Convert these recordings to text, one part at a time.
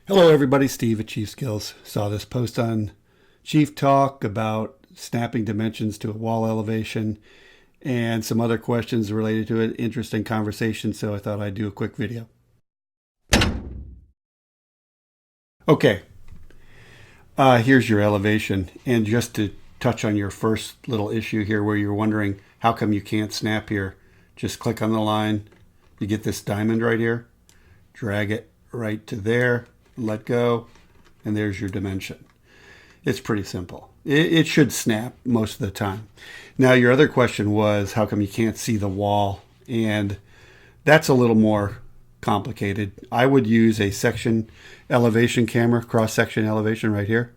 Hello everybody, Steve at Chiefskills. Saw this post on Chief Talk about snapping dimensions to a wall elevation and some other questions related to it. Interesting conversation, so I thought I'd do a quick video. Okay, here's your elevation. And just to touch on your first little issue here where you're wondering how come you can't snap here, just click on the line. You get this diamond right here, drag it right to there, let go, and there's your dimension. It's pretty simple. It should snap most of the time. Now, your other question was how come you can't see the wall? And that's a little more complicated. I would use a section elevation camera, cross-section elevation right here,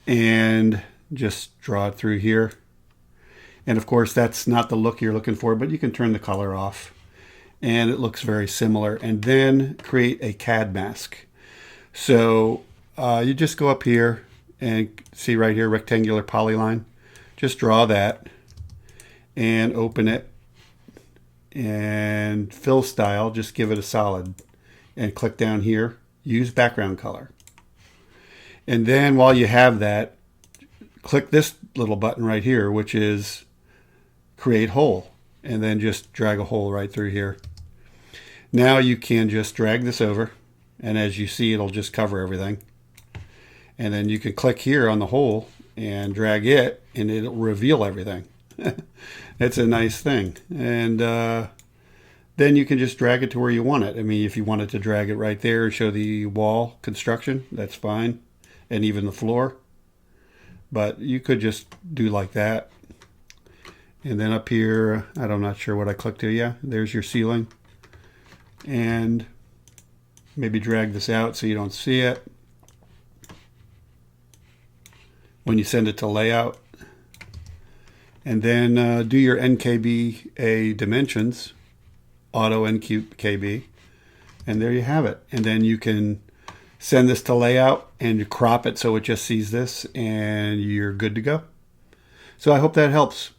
and just draw it through here. And of course, that's not the look you're looking for, but you can turn the color off, and it looks very similar. And then create a Cad mask. So you just go up here and see right here, rectangular polyline. Just draw that and open it, and fill style, just give it a solid and click down here, use background color. And then while you have that, click this little button right here, which is create hole, and then just drag a hole right through here. Now you can just drag this over, and as you see, it'll just cover everything. And then you can click here on the hole and drag it, and it'll reveal everything. It's a nice thing. And then you can just drag it to where you want it. I mean, if you wanted to drag it right there and show the wall construction, that's fine, and even the floor. But you could just do like that. And then up here, I'm not sure what I clicked to. Yeah, there's your ceiling. And maybe drag this out so you don't see it when you send it to layout. And then do your NKBA dimensions, auto NKB, and there you have it. And then you can send this to layout and you crop it so it just sees this, and you're good to go. So I hope that helps.